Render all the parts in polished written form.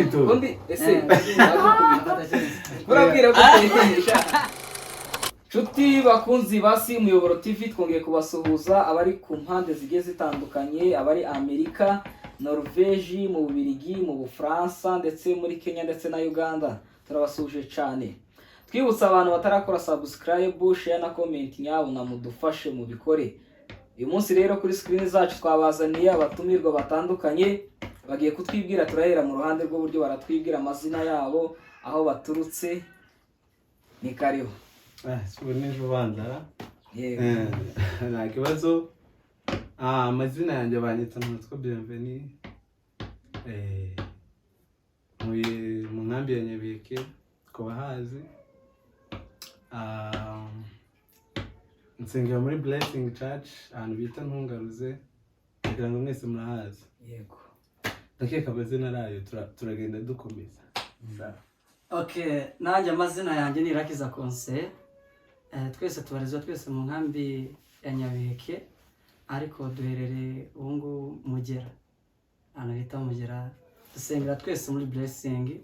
gukubita undi ese urabwira ko tegesha Chuti bakunzi basi Umuyoboro TV twongeye kubasuhuza abari ku mpande zigiye zitandukanye, abari Amerika, Norvège, mu Bubiligi, mu Bufaransa ndetse muri Kenya ndetse na Uganda. Turabasuje cyane. Twibutsa abantu batarakora subscribe, share na comment nyabo na mudufashe mu bikore. Uyu munsi rero kuri screen zacu twabazaniye abatumirwa batandukanye bagiye kutwibwira, turahera mu ruhande rw'uburyo baratwibwira amazina yabo, aho baturutse. Ni kariho. Sibwo n'ejo bandara. Yego. Nta kibazo. Amazina yanjye banyita Ntutwa Bienvenue. Mu nkambi ya Nyabeke ku bahazi. Nsengera muri Blessing Church ahantu bita Ntungaruze, kugira ngo mwese murahazi. Yego. Ndakeka amazina arayo turagenda dukomeza. Okay, nanjye amazina yanjye ni Irakiza Conseil. Twese tubarizwa twese mu nkambi ya Nyabeke, ariko duherereye ubungu Mugera. Ana bita Mugera. Dusengera twese muri Blessing.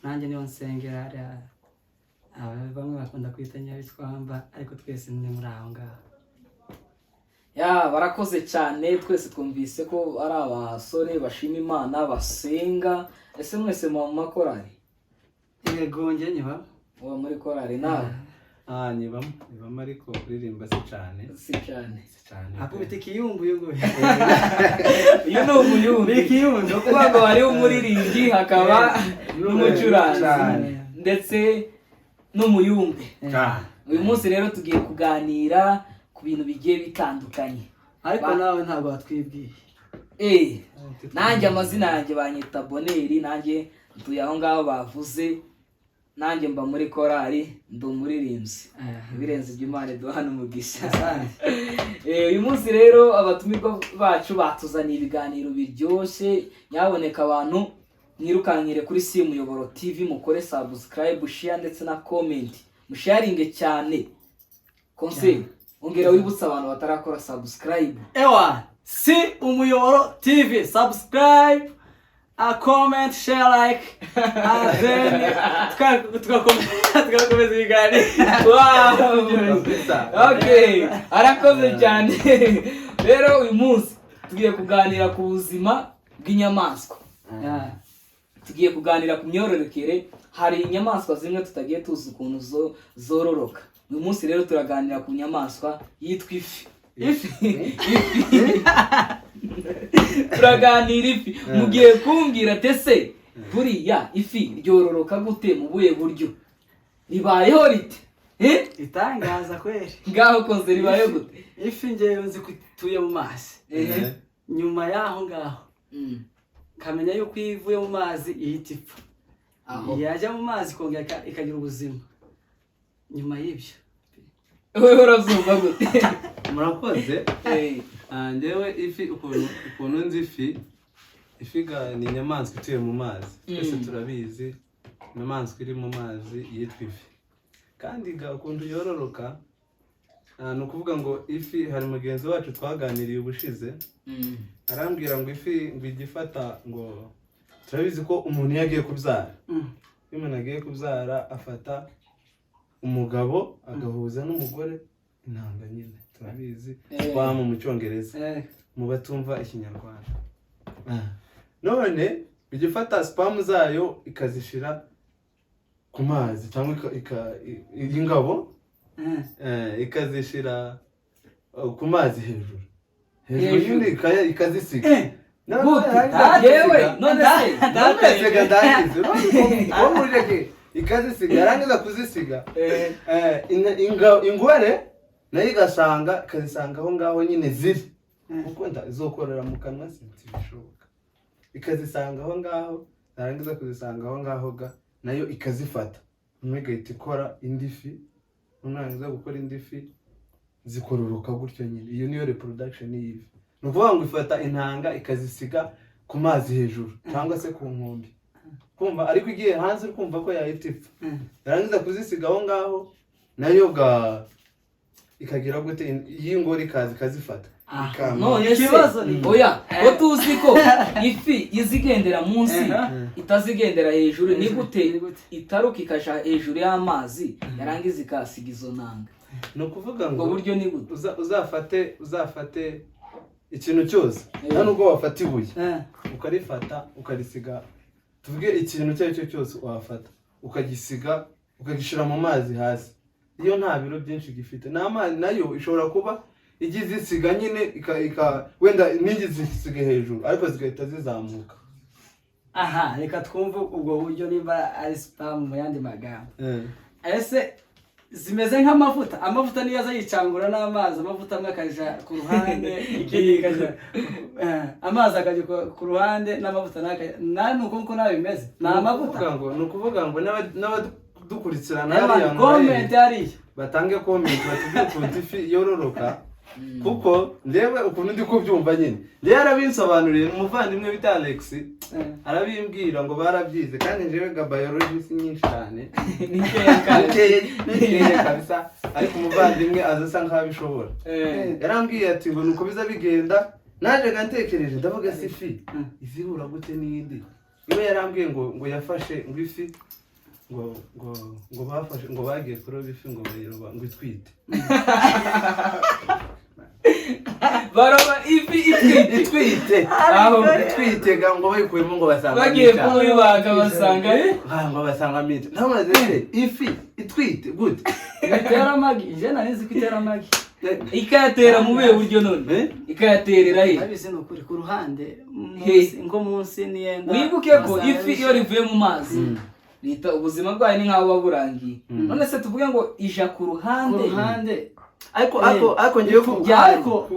Nanjye niyo nsengera bamwe bakunda kwita Nyabitwamba, ariko twese ni muri aho ngaho. Ya barakoze cyane, twese twumvise ko ari abasore bashima Imana basenga. Ese mwese mu makorari? Yego nge nyuma. Uwa muri korari nawe? Nyibamo ariko kuririmba si cyane. Si cyane. Akubita ikiyumbu yugo. Iyo no umuyumbi. Ikiyumbu. Kuko ngo hari umuririmbyi hakaba n'umucuranzi ndetse n'umuyumbi. Uyu munsi rero tugiye kuganira ku bintu bigiye bitandukanye. Ariko nawe ntabwo watwibwiye. Nanjye amazina yanjye banyita Boneri, nanjye ntuye aho ngaho bavuze. Nanjye mba muri korari, ndi umuririmbyi. Ibirenze by'Imana duhana umugisha. Uyu munsi rero abatumirwa bacu batuzaniye ibiganiro biryoshye. Nyaboneka abantu mwirukankire kuri Umuyoboro TV, mukore subscribe, share ndetse na comment. Musharinge cyane. Conseil, ongera wibutsa abantu batarakora subscribe. Ewa, Umuyoboro TV, subscribe, comment, share, like, and then tugakomeza ibiganiro. Wow. Okay, arakoze cyane. Rero uyu munsi tugiye kuganira ku buzima bw'inyamaswa. Tugiye kuganira ku myororokere. Hari inyamaswa zimwe tutagiye tuzi ukuntu zororoka. Uyu munsi rero turaganira ku nyamaswa yitwa ifi. Turaganira ifi. Mugiye kumbwira tese buriya ifi ryororoka gute, mu buye buryo? Ribayeho rite? Itangaza kweri. Ngaho konze ribayeho gute? Ifi ngeyo nzi kutuye mu mazi. Nyuma yaho ngaho. Kamenya yuko ivuye mu mazi ihita ipfa. Yajya mu mazi kongera ikagira ubuzima. Nyuma y'ibyo wewe urazumva gute? Murakoze. Ndewe ifi ukuntu nzi ifi ni inyamaswa ituye mu mazi. Twese turabizi inyamaswa iri mu mazi yitwa ifi. Kandi ukuntu yororoka, ni ukuvuga ngo ifi, hari mugenzi wacu twaganiriye ubushize, arambwira ngo ifi ngo igifata, ngo turabizi ko umuntu yagiye kubyara. Iyo umuntu agiye kubyara afata umugabo agahuza n'umugore intanga nyine. Turabizi twama mu Cyongereza mu batumva Ikinyarwanda. None bigifata sperm zayo ikazishira ku mazi, cyangwa ingabo ikazishira ku mazi hejuru nyine ikazisiga. Ikazisiga, yarangiza kuzisiga ingore nayo ikazisanga aho ngaho nyine ziri, kuko izokorera mu kanwa bishoboka. Ikazisanga aho ngaho, yarangiza kuzisanga aho ngaho nayo ikazifata, umwe igahita ikora indi fi. Umwangiza gukora indi fi zikororoka gutyo nyine. Iyo niyo reproduction y'ifi. Ni ukuvuga ngo ifata intanga ikazisiga ku mazi hejuru cyangwa se ku nkombe, kumva ariko igiye hanze uri kumva ko yahita ipfa. Yarangiza kuzisiga aho ngaho nayo ikagira gute, y'ingore ikazifata none ikibazo ni oya ko tuzi ko ifi izigendera munsi itazigendera hejuru ni gute itaruka ikaja hejuru y'amazi yarangiza ikasiga izo nanga no kuvuga ngo buryo ni gute uzafate ikintu cyose nta nubwo wafata ibuye ukarifata ukarisiga tuvuge ikintu cyo cyose wafata ukagisiga ukagishira mu mazi hasi iyo nta biro byinshi gifite n'amazi nayo ishobora kuba igize isiga nyine wenda n'igize isiga hejuru ariko zigahita zizamuka. Aha, reka twumve ubwo buryo niba ari spam mu yandi magambo. Ese zimeze nk'amavuta, amavuta niyo azayicangura n'amazi, amavuta amwe akaja ku ruhande ikindi kaja amazi akaja ku ruhande n'amavuta nuko nawe bimeze na amavuta. Ni ukuvuga ngo n'abadukurikirana hariya comment hariya batange comment batubwire ukuntu ifi yororoka kuko ndewe ukuntu ndi kubyumva nyine rero arabinsobanuriye umuvandimwe bita Alex arabimbwira ngo barabyize kandi njewe ga biology si nyinshi cyane nikeye kabisa ariko umuvandimwe azasa nk'abishobora yarambwiye ati ngo nuko biza bigenda naje gantekereje ndavuga si ifi izihura gute n'indi iwe yarambwiye ngo yafashe ngo ifi ngo bafashe ngo bagiye kuroba ifi ngo bayiroba ngo itwite baroba ifi itwite aho itwite ngo bayikuyemo ngo basanga bagiye kuyibaga basanga ngo basanga mite namaze ifi itwite gute itera amagi je nanizi kwitera amagi ikayatera mu bihe buryo none ikayaterera he abise no kuri ku ruhande munsi niyenda wibuke ko ifi iyo rivuye mu mazi lita ubuzima bwayo ni nkaho baburangiye none se tuvuge ngo ija ku ruhande ariko ngiye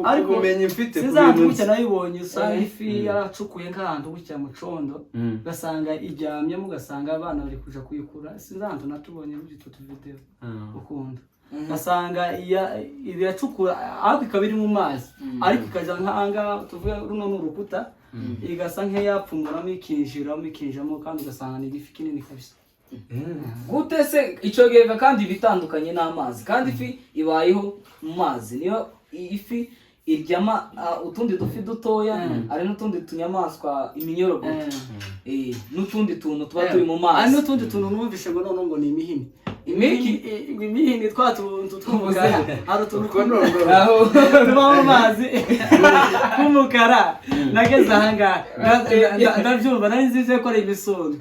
ariko umenye mfite kubintu cyane nayibonye usanga ifi yaracukuye nk'ahantu gutya mu condo gasanga ijyamye mugasanga abana bari kuja kuyikura sinzanto natubonye muri tutu video ukunda gasanga iracukura ariko ikabiri mu mazi ariko ikaja nk'anga tuvuge runo n'urukuta igasa nk'eyapfumuramo ikinjiramo kandi ugasanga ni ifi kinini kabisa. Gute se ico geva kandi bitandukanye n'amazi kandi ifi ibayeho mu mazi niyo ifi iryama utundi dufi dutoya ari n'utundi tunyamaswa iminyorogo n'utundi tuntu tuba turi mu mazi ari n'utundi tuntu numvishe ngo none ngo ni imihini imihini twatuntu tw'umukara ari utuntu aho tuba mu mazi k'umukara nageze ahangaha ndabyumva nari nzize ko ari imisonga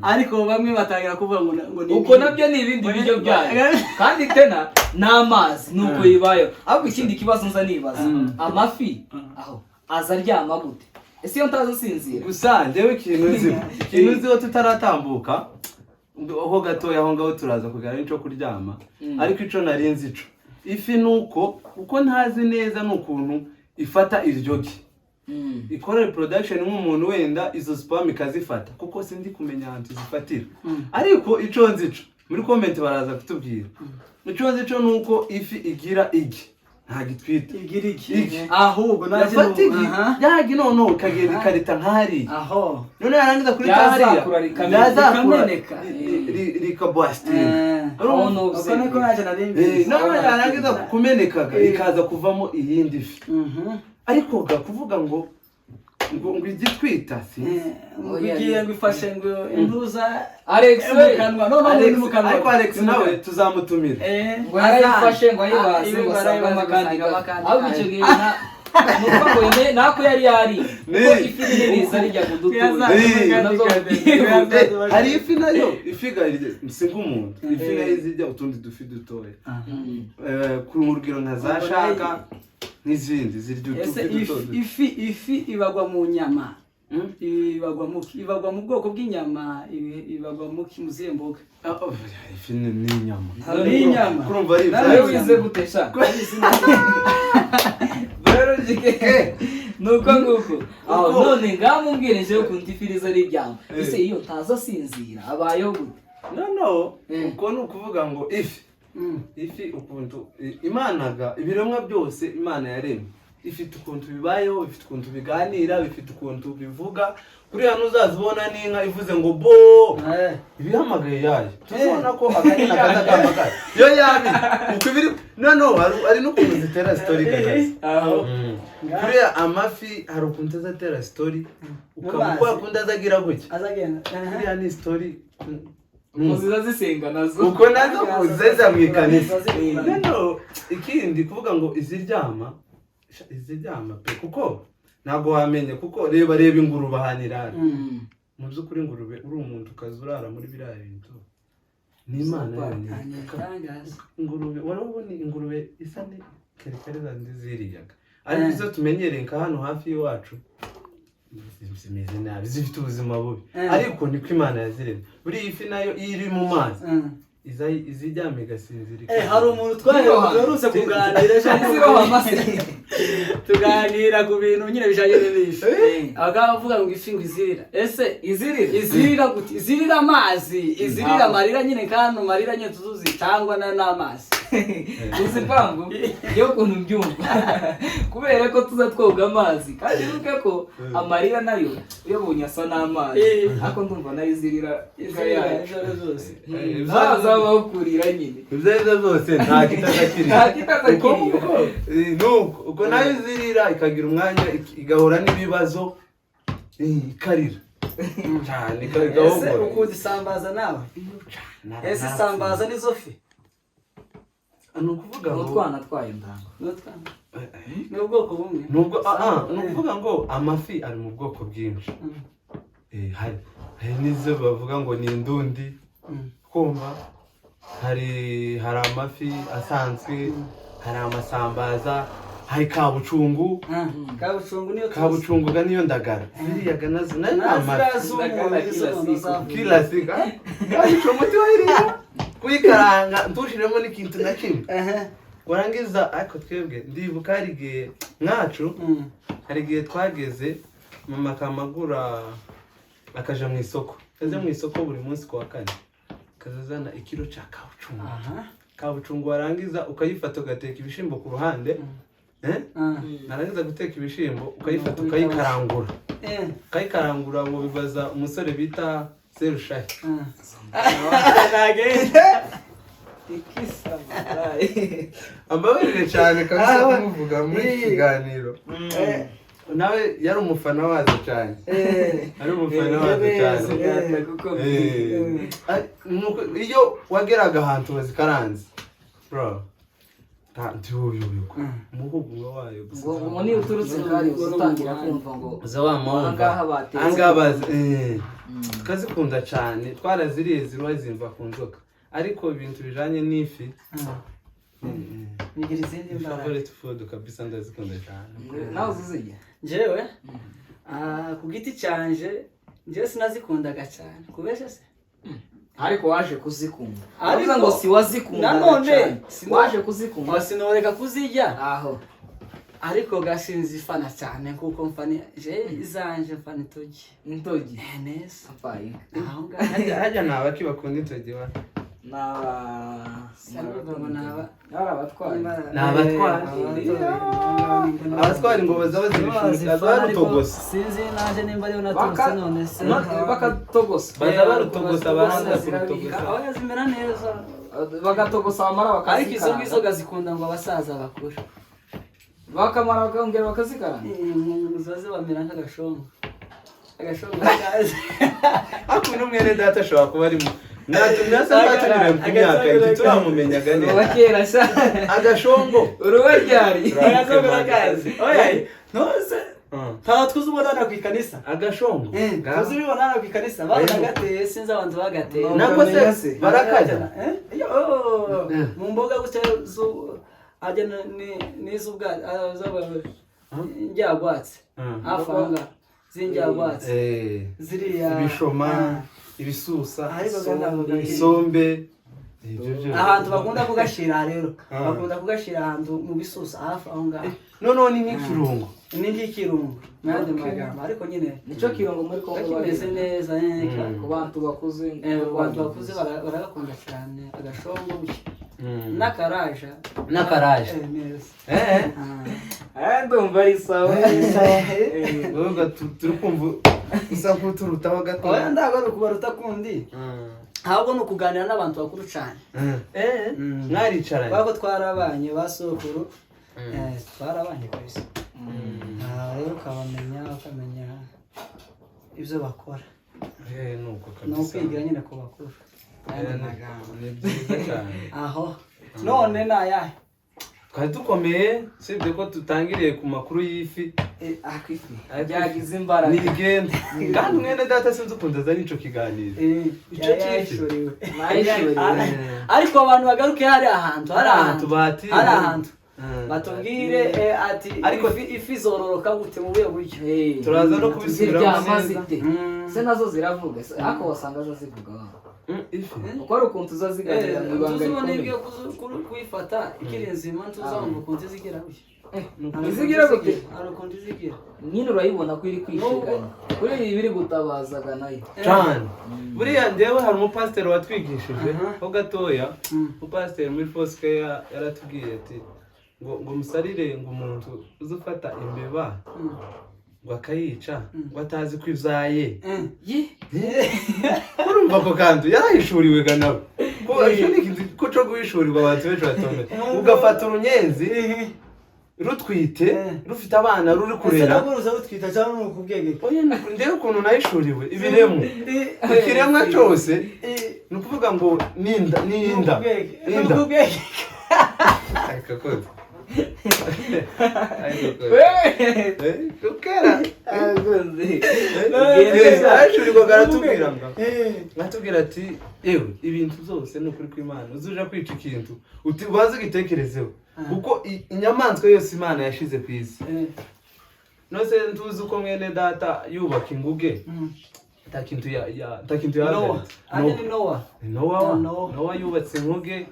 ariko bamwe batangira kuvuga ngo ni uko nabyo ni ibindi biryo byayo kandi tena n'amazi nuko yibayo ahubwo ikindi kibazo nza nibaza amafi aho aza aryama gute ese iyo ntazasinzira gusa ndewe ikintu nziho tutaratambuka aho gatoya aho ngaho turaza kugira n'icyo kuryama ariko ico narinzi ico ifi nuko uko ntazi neza n'ukuntu ifata iryogi ikora reproduction nk'umuntu wenda izo sperm ikazifata kuko sindi kumenya ahantu zifatira ariko ico nzi ico muri comment baraza kutubwira ico nzi ico nuko ifi igira igi nta gitwite igira iki ahubwo naje yagi none kagenda karita nkari aho none yarangiza kuri tariya yazakameneka rikabwastira uko niko naje narimbi none yarangiza kumeneka ikaza kuvamo iyindi fi ariko kuvuga ngo igitwita si ugiye ngifashe ngo intuza Alex kanwa none ni mukanwa ariko Alex nawe tuzamutumira ngo yarayifashe ngo ayibase ngo asanga amakandi ahubwo icyo gihe nuko ngo nako yari ko ifi niriza rijya kudutura hari ifi nayo ifigarije singa umuntu ifi nayo zijya utundi dufi dutoya ku rugero nka za shaka n'izindi zirya utufi dutoya ifi ibagwa mu nyama ibagwa mu bwoko bw'inyama ibagwa mu kimuzemboga ifi ni inyama kurumva ari nawe wize gutesha biologique nuko nguko aho none ngamubwire je ukuntu ifi riza riryama ese iyo ntaza sinzira abayeho gute no uko ni ukuvuga ngo ifi ukuntu imanaga ibiremwa byose imana yaremye ifite ukuntu bibayeho bifite ukuntu biganira bifite ukuntu bivuga kuriya ntuzazibona n'inka ivuze ngo bo ibihamagaye yayo tuzabona ko akanyina kaza kamagaye yo yabi uko ibiri noneho ari n'ukuntu zitera story gagaza kuriya amafi hari ukuntu azatera story ukamuko akunda azagira gutya kuriya ni story muziza zisenga nazo uko nazo kuzeza mu ikanisa noneho ikindi kuvuga ngo iziryama pe kuko ntabwo wamenye kuko reba ingurube ahanira mu by'ukuri ingurube uri umuntu ukazurara muri biriya bintu ni Imana yonyine ingurube warabona ingurube isa ni kerekare zandi ziriyaga ariko izo tumenyereye nka hano hafi y'iwacu zimeze nabi zifite ubuzima bubi ariko niko Imana yaziremye buri ifi nayo iri mu mazi iziryama igasinzira hari umuntu twaherutse kuganira tuganira ku bintu nyine bijanye n'ifi akavuga ngo ifi ngo izirira ese izirira gute izirira amazi izirira amarira nyine kandi amarira nyine tuzitangwa n'amazi uzi impamvu yo kuntu mbyumva kubera ko tuza twoga amazi kandi nuke ko amarira nayo uyabonye asa n'amazi ariko ndumva nayo izirira yayo zose zabaho kurira nyine ibyo zose nta kitazakiriye uko nayo izirira ikagira umwanya igahura n'ibibazo ikarira cyane ese ukunda isambaza nawe ese isambaza nizo fi ni ukuvuga ngo utwana twayo ndango ni ubwoko bumwe ni ukuvuga ngo amafi ari mu bwoko bwinshi hari n'izo bavuga ngo ni indundi kumva hari amafi asanzwe hari amasambaza hari kabucungu niyo ndagara ziriyaga nazo nayo ni amafi kilasika kabucungu tiwahiriya kuyikaranga ntushiremo n'ikintu na kimwe warangiza ariko twebwe ndibuka hari igihe mwacu hari igihe twageze mama akamagura akaja mu isoko kaze mu isoko buri munsi ku wa kane kazazana ikiro cya kabucungu warangiza ukayifata ugateka ibishimbo ku ruhande narangiza guteka ibishimbo ukayifata ukayikarangura ngo bibaza umusore bita Serushahi ambabarire cyane kabisa kumuvuga muri iki kiganiro nawe yari umufana wazo cyane iyo wageraga ahantu bazikaranze bro umuhuguro wayo gusa ngo ni uturutse ngari utangira kumva ngo angaha tukazikunda cyane twaraziriye ziruwa zimva ku nzoka ariko ibintu bijanye n'ifi bigira izindi mbaraga favorite food kabisa ndazikunda cyane nawe uzizirya njyewe ku giti cyanje njyewe sinazikundaga cyane kubesha se ariko waje kuzikunda ariko ngo si wazikunda nanone waje kuzikunda sinoreka kuzirya aho ariko gashinzi fana cyane kuko mfani je izanje mfani intogi neza apaye aho hajya nabaki bakunda intogi wa abatwara ngo bazaba zibishumika barutogosa sinzi naje nimba ariyo natose none se bakatogosa bazaba rutogosa baranga kurutogosa aho yazimera neza bagatogosa bamara ariko izo ngizo gazikunda ngo abasaza bakuru bakamara bakongera bakazikaranga zaze bamera nk'agashongo kazi akuno mwene data ashobora kuba arimo natwe ku myaka ye turamumenyaga neza bakera sha agashongo uruwe ryari kazi oya nose nta twuzubona ku ikanisa agashongo twuzubona ku ikanisa banagateye sinzi abantu bagateye nako se barakajya mu mboga gutya ajya n'izubwa njyagwatse hafi aho ngaho z'injyagwatse ziriya ibishoma ibisusa isombe ahantu bakunda kugashira rero bakunda kugashira ahantu mu bisusa hafi aho ngaho noneho ni nk'ikirungo ni nk'ikirungo n'andi magambo ariko nyine nicyo kirungo muri Kongo kimeze neza ku bantu bakuze baragakunda cyane agashongo gutya n'akaraja neza ndumva ari sawa wowe turi kumva usa nk'uturutaho gato oya ndago ari kubaruta kundi ahubwo no kuganira n'abantu bakuru cyane mwaricaranye bako twarabanye basokuru twarabanye kabisa rero ukamenya ibyo bakora nuko no kwigira nyine ku bakuru ni byiza cyane aho none nayahe twari dukomeye sibye ko tutangiriye ku makuru y'ifi byagize imbaraga nigenda kandi mwene data sinzi ukuntu azana ico kiganiro ico cyishuriwe ariko abantu bagaruke hari ahantu batubwire ati ariko ifi zororoka gute mu buye buryo turaza no kubisubiramo se nazo ziravuga ariko wasanga zo zivuga ifi uko ari ukuntu uzaziganira mu ibanga rikomeye kuyifata ikiri nzima ntuzabona ukuntu izigira izigira gute ari ukuntu izigira nyine urayibona ko iri kwishiganya kuri ibi biri gutabazaga nayo cyane buriya njyewe hari umupasiteri watwigishije ho gatoya umupasiteri muri Fosike yaratubwiye ati ngo musarire ngo umuntu uzufata imbeba ngo akayica ngo atazi ko izaye urumva ko kandi yarahishuriwe ga nawe ko cyo guhishurirwa abantu benshi batomeye ugafata urunyenzi rutwite rufite abana ruri kurera rutwita cyangwa ni ukubwegeka njyewe ukuntu nahishuriwe ibiremwa ikiremwa cyose ni ukuvuga ngo n'inda ariko kode aratubwira ati yewe ibintu byose ni ukuri kw'Imana uzuja kwica ikintu ubaze ugitekerezeho kuko inyamaswa yose Imana yashize ku isi nose ntuzi uko mwene data yubaka inguge takintu Nowa yubatse inkuge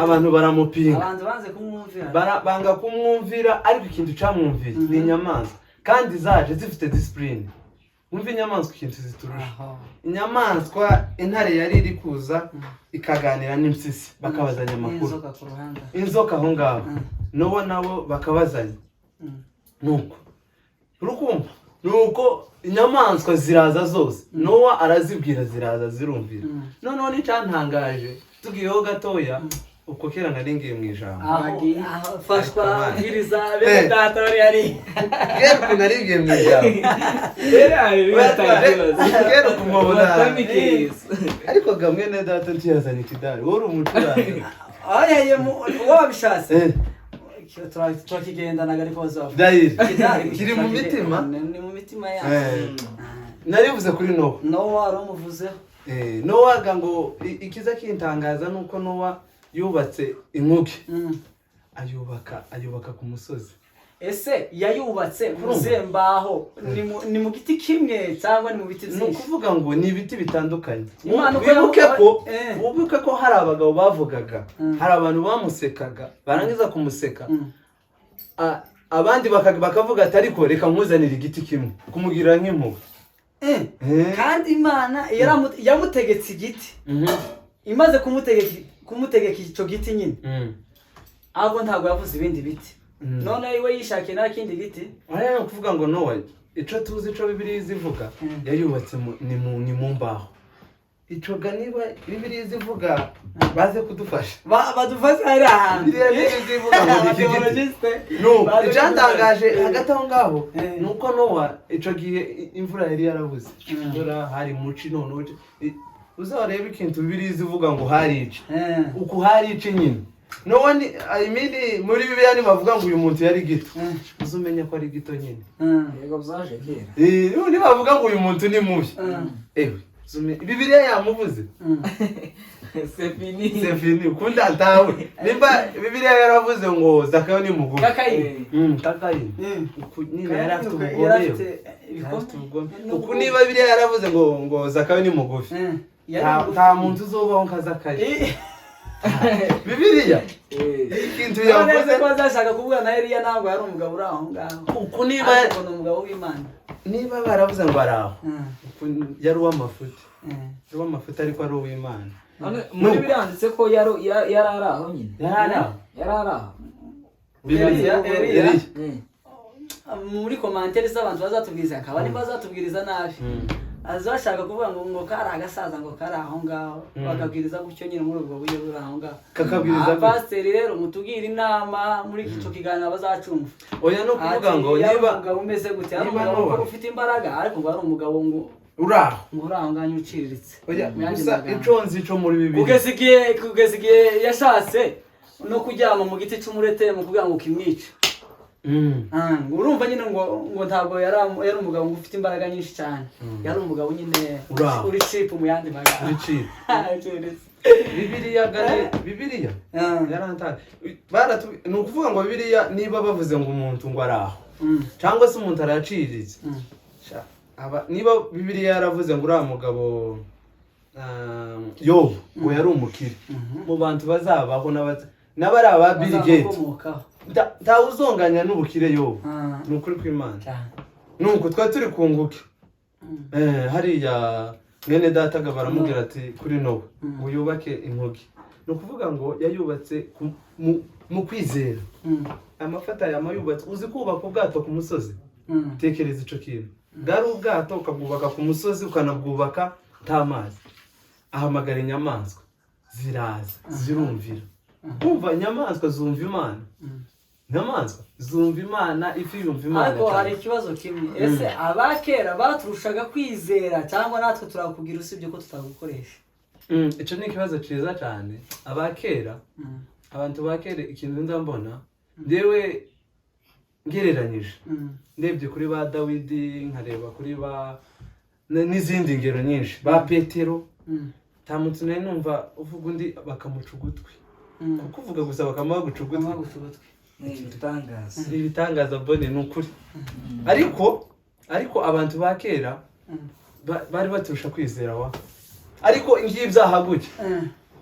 abantu baramupinga abantu banze kumwumvira banga kumwumvira ariko ikintu camwumvira ni inyamaswa kandi zaje zifite discipline mwumva inyamaswa ikintu ziturusha inyamaswa intare yari iri kuza ikaganira n'impyisi bakabazanya amakuru inzoka aho ngaho Nowa nabo bakabazanya nuko urukumva nuko inyamaswa ziraza zose Nowa arazibwira ziraza zirumvira noneho n'icyantangaje tugiyeho gatoya uko kera naringiye mu ijambo fashwa bwiriza bene data bari ari kera naringiye mu ijambo kera kumubona ariko gamwe ne data ntiyazanye ikidari wowe uri umucuranzi wabishatse turakigendanaga ariko kiri mu mitima ni mu mitima yacu narivuze kuri Nowa aramuvuzeho Nowa ngo ikiza kintangaza nuko Nowa yubatse inkuge ayubaka ku musozi ese yayubatse ku zembaho ni mu giti kimwe cyangwa ni mu biti byinshi ni ukuvuga ngo ni ibiti bitandukanye wibuke ko hari abagabo bavugaga hari abantu bamusekaga barangiza kumuseka abandi bakavuga ati ariko reka nkuzanire igiti kimwe kumugirira nk'impuhwe kandi Imana yamutegetse igiti imaze kumutegeka icyo giti nyine ahubwo ntabwo yavuze ibindi biti none iwe yishakiye nta kindi giti ni ukuvuga ngo Nowa ico tuzi ico Bibiliya zivuga yayubatse ni mu mbaho icoga niba Bibiliya zivuga baze kudufasha badufasha hari ahantu Bibiliya zivuga ngo iki icyantangaje hagati aho ngaho nuko Nowa ico gihe imvura yari yarabuze imvura hari muci none uzareba ikintu Bibiliya zivuga ngo hari ici uko hari ici nyine Nowa muri Bibiliya bavuga ngo uyu muntu yari gito uzumenya ko ari gito nyine yego byaje kera nibavuga ngo uyu muntu ni mubi Bibiliya yamuvuze Sefini ukundi atawe nimba Bibiliya yaravuze ngo Zakayo ni mugufi Kakayini nyine yari afite ubugome uku niba Bibiliya yaravuze ngo Zakayo ni mugufi nta muntu uzobaho nka Zakayo Bibiliya ikintu yavuze ko azashaka kuvuga na Eliya ntabwo yari umugabo uri aho ngaho uku niba ni umugabo w'Imana niba baravuze ngo araho yari uw'amafuti uba amafuti ariko ari uw'Imana. Muri biranditse ko yari ari aho nyine. Yari ari aho. Eliya. Muri commentaire z'abantu bazatubwiriza akaba ari bazatubwiriza nabi. Azashaka kuvuga ngo kari agasaza ngo kari aho ngaho bakabwiriza gutyo nyine muri ubwo buryo buri aho ngaho. Kakabwiriza pasiteri rero mutubwira inama muri icyo kiganiro bazacumva. Oya no kuvuga ngo niba umugabo umeze gute ari umugabo ufite imbaraga ariko ngo ari umugabo ngo uraho nganya uciriritse. Oya gusa iconzi ico muri bibiri kugeza igihe yashatse no kuryama mu giti cy'umurete mu kugira ngo kimwice. Urumva nyine ngo ntabwo yari umugabo ufite imbaraga nyinshi cyane. Yari umugabo nyine uri chip mu yandi magana. Uri chip. Bibiliya yarantaka. Ni ukuvuga ngo Bibiliya niba bavuze ngo umuntu ngo araho cyangwa se umuntu araciriritse. Niba Bibiliya yaravuze ngo uriya mugabo Yobu ngo yari umukire mu bantu bazabaho n'abari aba Bill Gates uzonganya n'ubukire Yobu ni ukuri kw'Imana nuko twari turi kunguke hariya mwene data baramubwira ati kuri Nowa ngo yubake inkugi ni ukuvuga ngo yayubatse mu kwizera amafata yamayubatse uzi kubaka ubwato ku musozi tekereza ico kintu bwari ubwato ukabwubaka ku musozi ukanabwubaka nta mazi ahamagara inyamaswa ziraza zirumvira kumva inyamaswa zumva Imana inyamaswa zumva Imana ifi yumva Imana ariko hari ikibazo kimwe ese abakera baturushaga kwizera cyangwa natwe turakugira usibye ko tutagukoresha ico ni ikibazo ciza cyane abakera abantu bakera ikintu ndambona ndewe ngereranyije ndebye kuri ba Dawidi nkareba kuri ba n'izindi ngero nyinshi ba Petero nta muntu nari numva uvuga undi bakamuca ugutwi kuko uvuga gusa bakamuha guca ugutwi ibitangaza mbone ni ukuri ariko abantu ba kera bari baturusha kwizera wa ariko ngibyaha gutya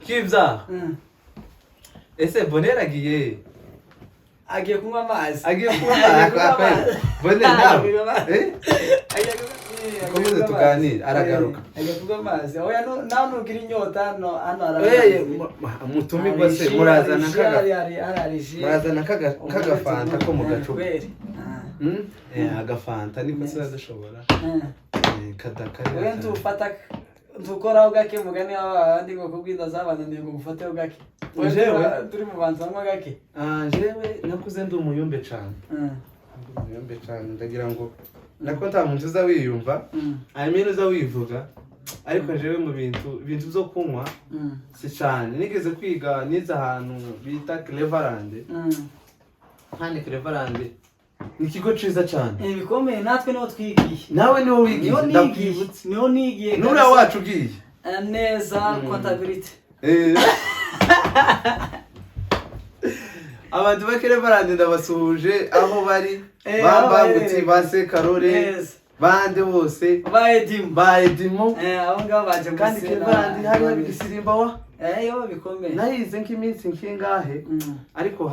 ngibyaha ese Bonera agiye kunywa amazi Bonera nawe komeze tuganira aragaruka agiye kunywa amazi oya nawe nugira inyota hano mutumirwa se murazana kagafanta ko mu gacupa agafanta niko zishobora kadakari oya ntufata ntukoraho gake mugani abandi ngo kubwinda zabananiye ngo mufateho gake turi mu bantu bamwe gake jewe nakuze ndi umuyumbe cyane ndagira ngo nako nta muntu uza wiyumva ayimene uza wivuga ariko jewe mu bintu zo kunywa si cyane nigeze kwiga niza ahantu bita Cleveland kandi Cleveland ni ikigo ciza cyane ibikomeye natwe niho twigiye nawe niho wigiye ndakwibutse niho nigiye nura wacu ugiye neza contabilité abantu bakere barande ndabasuhuje aho bari bambangutse base Karore bande bose baedimu abo ngabo baje kandi Cleveland hari abigisirimba wa yo bikomeye nahize nk'iminsi nkingahe ariko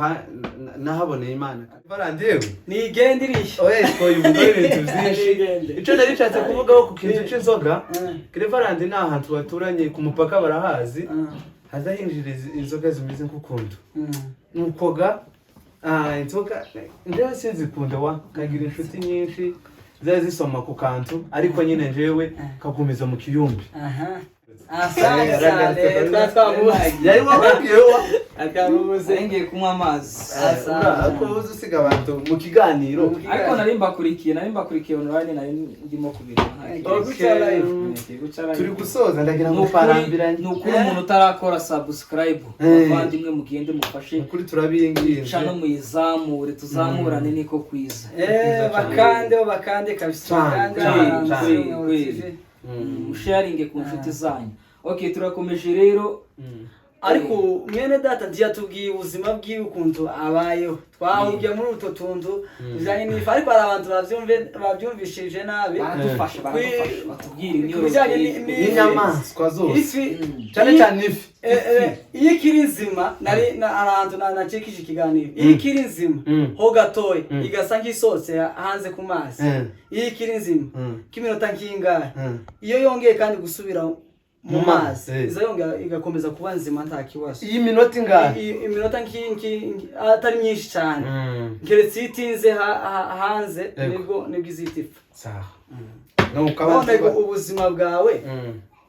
nahaboneye Imana Cleveland yewe nigendirisha twoyivuga ibintu byinshi ico nari nshatse kuvugaho ku kintu c'inzoga Cleveland ni ahantu baturanye ku mupaka barahazi hazahinjira inzoga zimeze nk'ukuntu nukoga inzoga ndewe sinzikunda wa kagira inshuti nyinshi zisoma ku kantu ariko nyine njewe kagumiza mu kiyumbi yari wababwiyeho akamubuze ngiye kunywa amazi ariko uzi usiga abantu mu kiganiro ariko nari mbakurikiye online nari ndimo kubira turi gusoza ndagira ngo parambiranye nukuri umuntu utarakora subscribe abandimwe mugende mufashe kuri turabinginze chano muyizamure tuzamurane niko kwiza bakande kabisa sharinge ku nshuti zanyu okay turakomeje rero ariko mwene data ntiyatubwiye ubuzima bwiwe ukuntu abayeho twahugiye muri utwo tuntu bijyanye n'ifi ariko hari abantu babyumvishije nabi baradufasha batubwira ibijyanye n'inyamaswa zose ifi cyane cyane ifi iyo ikiri nzima ahantu nacikije ikiganiro iyo ikiri nzima ho gatoya igasa nk'isose hanze ku mazi iyo ikiri nzima k'iminota nk'ingahe iyo yongeye kandi gusubira mu mazi izo yongera igakomeza kuba nzima nta kibazo iyi minota ingahe iminota atari myinshi cyane keretse iyo itinze hanze nibwo izitifa none ubuzima bwawe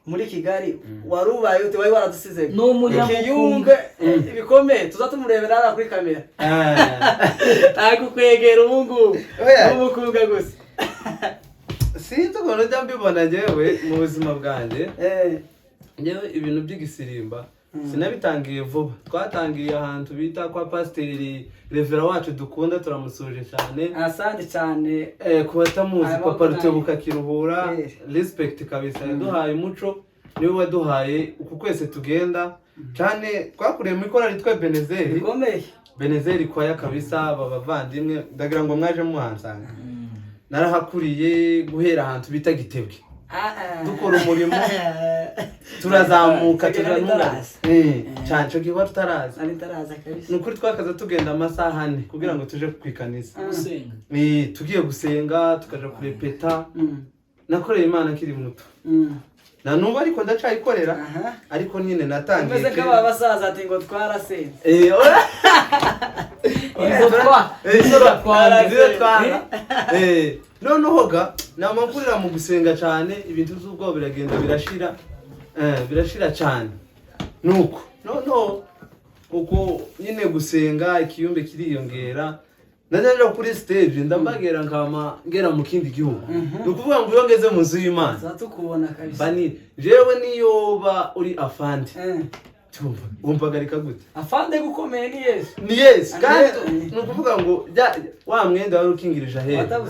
muri Kigali warubaye ute wari waradusize ikiyunge bikomeye tuzatumurebera hano kuri kamera ntabwo kwegera ubungubu n'umukobwa gusa sinzi ukuntu njya mbibona njyewe mu buzima bwanjye njyewe ibintu by'igisirimba sinabitangiye vuba twatangiye ahantu bita kwa pasiteri revera wacu dukunda turamusuje cyane asante cyane ku batamuzi papa Rutebuka Kiruhura respect kabisa yaduhaye umuco niwe waduhaye uku kwese tugenda cyane twakuriye mu ikorari twe Benezeri kwaya kabisa bavandimwe ndagira ngo mwaje muhansanga narahakuriye guhera ahantu bita Gitebwe dukora umurimo turazamuka cyane cyo gihe tutaraza nukuri twakaza tugenda amasaha ane kugira ngo tuje kwikanisa tugiye gusenga tukaja kurepeta nakoreye Imana kiri muto na nubu ariko ndacayikorera ariko nyine natangiye meze nk'aba basaza ati ngo twarasenze noneho ga namakurira mu gusenga cyane ibintu by'ubwo biragenda birashira cyane nuko noneho uko nyine gusenga ikiyumbe kiriyongera ndaje kuri stage ndambagera nkama ngera mu kindi gihugu nukuvuga ngo iyo ngeze mu nzu y'Imana zatukubona kabisa bani jewe niyoba uri afande wumvagarika gute afande gukomeye ni Yesu kandi nukuvuga ngo wa mwenda wari ukingirije ahera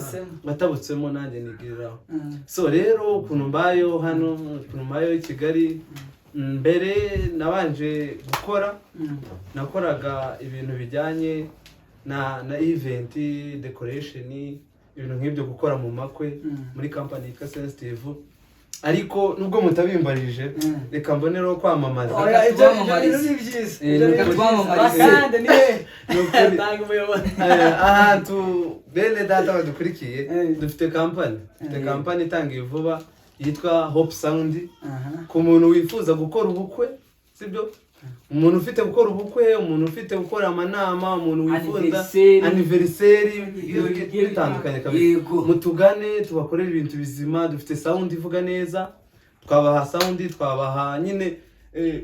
batabutsemo nanjye nigiriraho so rero ukuntu mbayo hano ukuntu mbayo i Kigali mbere nabanje gukora nakoraga ibintu bijyanye na event decoration ibintu nk'ibyo gukora mu makwe muri company ka Sensitive ariko nubwo mutabimbarije reka mbonero kwamamaza ahantu bene data badukurikiye dufite company itangiye vuba yitwa Hope Sound ku muntu wifuza gukora ubukwe sibyo umuntu ufite gukora ubukwe umuntu ufite gukora amanama umuntu wifuza anniversary bitandukanye kabisa mutugane tubakorera ibintu bizima dufite sound ivuga neza twabaha sound twabaha nyine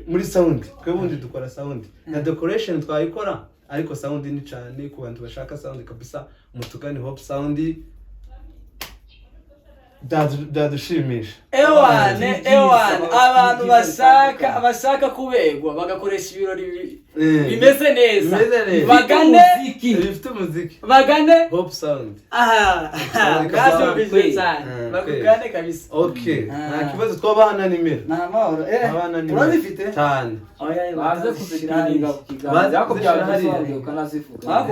muri sound twebundi dukora sound na decoration twayikora ariko sound ni cyane ku bantu bashaka sound kabisa mutugane Hope Sound dadushimisha ewane abantu bashaka kubegwa bagakoresha ibirori bimeze neza bagane Hope Sound bagane kabisa okay nta kibazo twabana nimero nta mahoro urazifite cyane baze kuzikiringa baze ako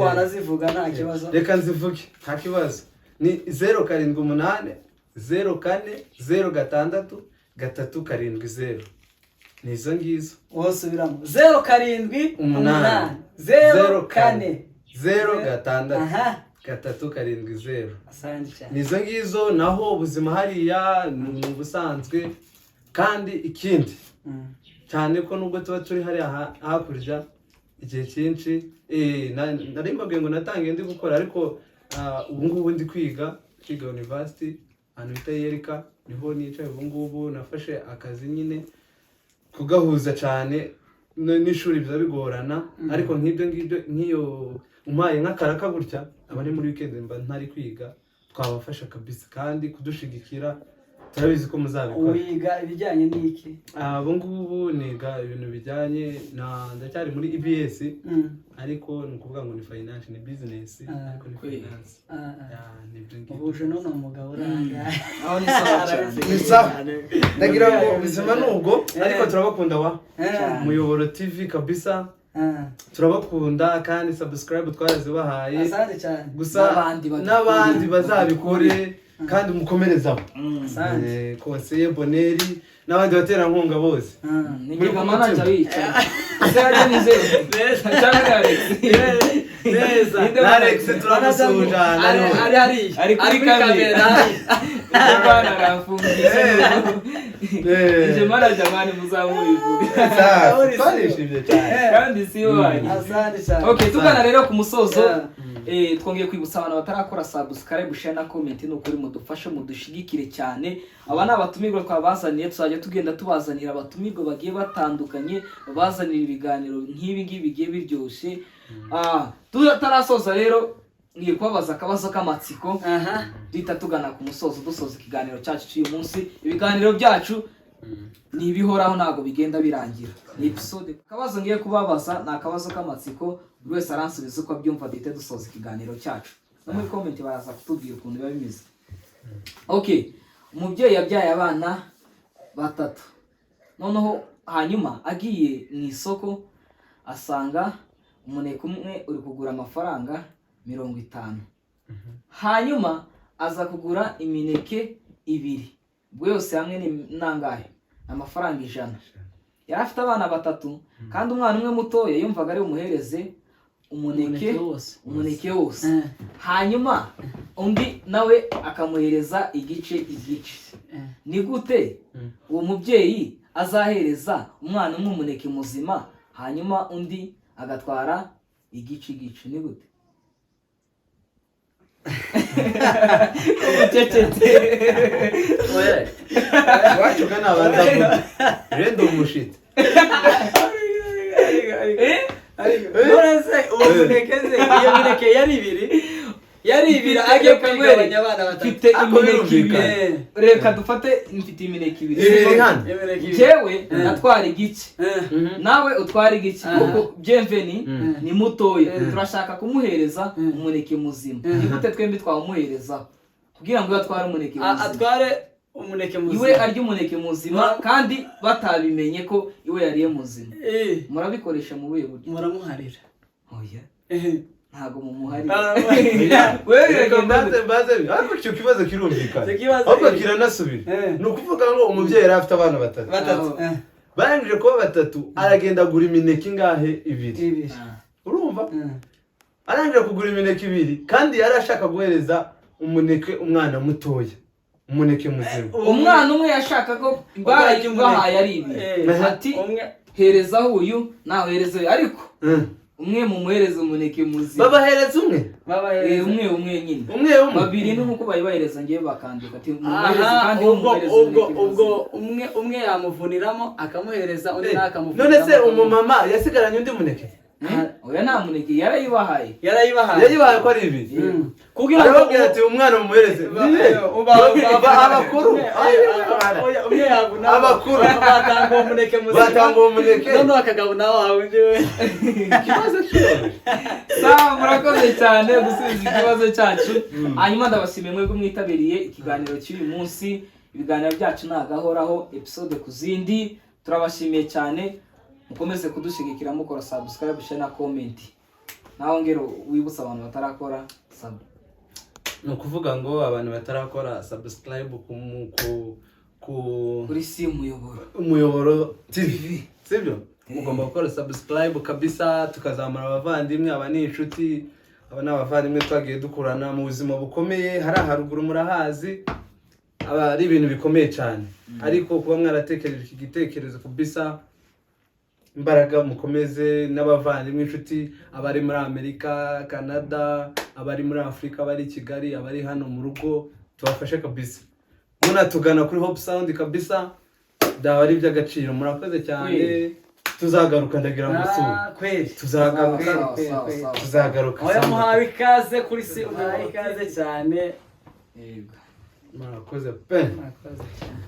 wanazivuga nta kibazo reka nzivuge nta kibazo ni 078 0406 nizo ngizo wosubiramo 07 06 nizo ngizo naho ubuzima hariya ni ubusanzwe kandi ikindi cyane ko nubwo tuba turi hariya hakurya igihe cyinshi nari mbabwiye ngo natangiye ndi gukora ariko ubu ngubu ndi kwiga university ahantu bita Yerika niho nicaye ubu ngubu nafashe akazi nyine kugahuza cyane n'ishuri biza bigorana ariko nk'iyo umpaye nk'akaraka gutya abari muri weekend mba ntari kwiga twabafasha kabisa kandi kudushigikira turabizi ko muzabikora. wiga ibijyanye n'iki? Ubu ngubu niga ibintu bijyanye ndacyari muri EBS ariko ni ukuvuga ngo ni finance ni business ariko ni finance. Ni byo ubuje none umugabo uranga aho ni sawa cyane. ni sawa. Ndagira ngo ubuzima nubwo ariko turabakunda wa Muyoboro TV kabisa. Turabakunda kandi subscribe twarazibahaye. Asante cyane. Gusa n'abandi bazabikore kandi mukomerezaho. Conseiller Boneri n'abandi baterankunga bose. Ni manager wica. Sasa nize. Cyangwa neza. Alex turamusujana. Ari kuri kamera. Bana rafungiye. Ije manager mani muzamubivuga. Twarishimye cyane. Kandi si wanyu. Asante cyane. Okay, tugana rero ku musozo. Twongeye kwibutsa abantu batarakora subscribe, share na comment n'ukuri mudufashe mudushigikire cyane. Aba ni abatumirwa twabazaniye, tuzajya tugenda tubazanira abatumirwa bagiye batandukanye, babazanira ibiganiro nk'ibi ngibi bigiye biryoshye. Tutarasoza rero ngiye kubabaza akabazo k'amatsiko. Duhita tugana ku musozo dusoza ikiganiro cyacu cy'uyu munsi. Ibiganiro byacu ni ibihoraho ntago bigenda birangira. Ni episode. Akabazo ngiye kubabaza ni akabazo k'amatsiko. Buri wese aransubiza uko abyumva duhite dusoza ikiganiro cyacu. No muri comment baraza kutubwira ukuntu biba bimeze. Okay. Umubyeyi yabyaye abana 3. Noneho hanyuma agiye mu isoko asanga umuneke umwe uri kugura amafaranga 50. Hanyuma aza kugura imineke 2. Bwo yose hamwe ni nangahe? Amafaranga 100. Yari afite abana 3 kandi umwana umwe mutoya yumvaga ari umuhereze umuneke wose. Hanyuma undi nawe akamuhereza igice. Ni gute uwo mubyeyi azahereza umwana umwe umuneke muzima hanyuma undi agatwara igice? Ni gute? Oya. Wacho kana banza. Rendo mushit. Nonese umunekeze iyo mineke yari 2 agiye kwigabanya abana 3. Mfite imineke 2. Reka dufate mfite imineke 2. Jewe natwara igice. Nawe utwara igice. Kuko Bienveni ni mutoya. Turashaka kumuhereza umuneke muzima. Ni gute twembi twawumuhereza kugira ngo yatware umuneke muzima? Atware umuneke muzima. Iwe arya umuneke muzima kandi batabimenye ko iwe yariye muzima. Murabikoresha mu buye buryo. Muramuharira. Oya. Ntago mumuharira. Wewe baze ariko cyo kibazo kirumvikana. Ahubwo kiranasubira. Ni ukuvuga ngo umubyeyi yari afite abana 3. Barangije kuba 3 aragenda agura imineke ingahe? 2. Urumva? Arangije kugura imineke 2 kandi yari ashaka guhereza umuneke umwana mutoya. Umuneke muzima. Umwana umwe yashaka ko bahaye ari 2. Ati hereza uyu nawe hereza ariko umwe mumuhereza umuneke muzima. Babahereza umwe? Babahereza umwe nyine. Umwe. Babiri nuko bayibahereza ngiye bakandika ati mumuhereza kandi mumuhereza ubwo umwe yamuvuniramo akamuhereza undi nakamuvuniramo. None se umumama yasigaranye undi muneke? Oya nta muneke yarayibahaye. Yarayibahaye ko ari 2. kugira ngo ati umwana mumuhereze. Abakuru. Umwe yaguna abakuru batanga umuneke muzima. Batanga umuneke. None akagabuna wawe ndiwe. Kibazo cyo. Sawa murakoze cyane gusubiza ikibazo cyacu. Hanyuma ndabashimiye mwebwe mwitabiriye ikiganiro cy'uyu munsi. Ibiganiro byacu nagahoraho episode kuzindi. Turabashimiye cyane. Mukomeze kudushigikira mukora subscribe, share na comment. Naho ngero wibutsa abantu batarakora sub. No kuvuga ngo abantu batarakora subscribe kuri Muyoboro TV. Sibyo? Mugomba gukora subscribe kabisa tukazamura abavandimwe aba ni inshuti aba n'abavandimwe twagiye dukurana mu buzima bukomeye hari haruguru murahazi aba ari ibintu bikomeye cyane. Ariko kuba mwaratekereje iki gitekerezo kabisa imbaraga mukomeze n'abavandimwe inshuti abari muri Amerika, Canada, abari muri Afrika, abari Kigali, abari hano mu rugo tubafashe kabisa. Muna tugana kuri Hope Sound kabisa. Daba ari by'agaciro murakoze cyane. Tuzagaruka ndagira ngo kweli tuzagaruka oya muhawe ikaze kuri si muhawe ikaze cyane. Yego. murakoze pe murakoze cyane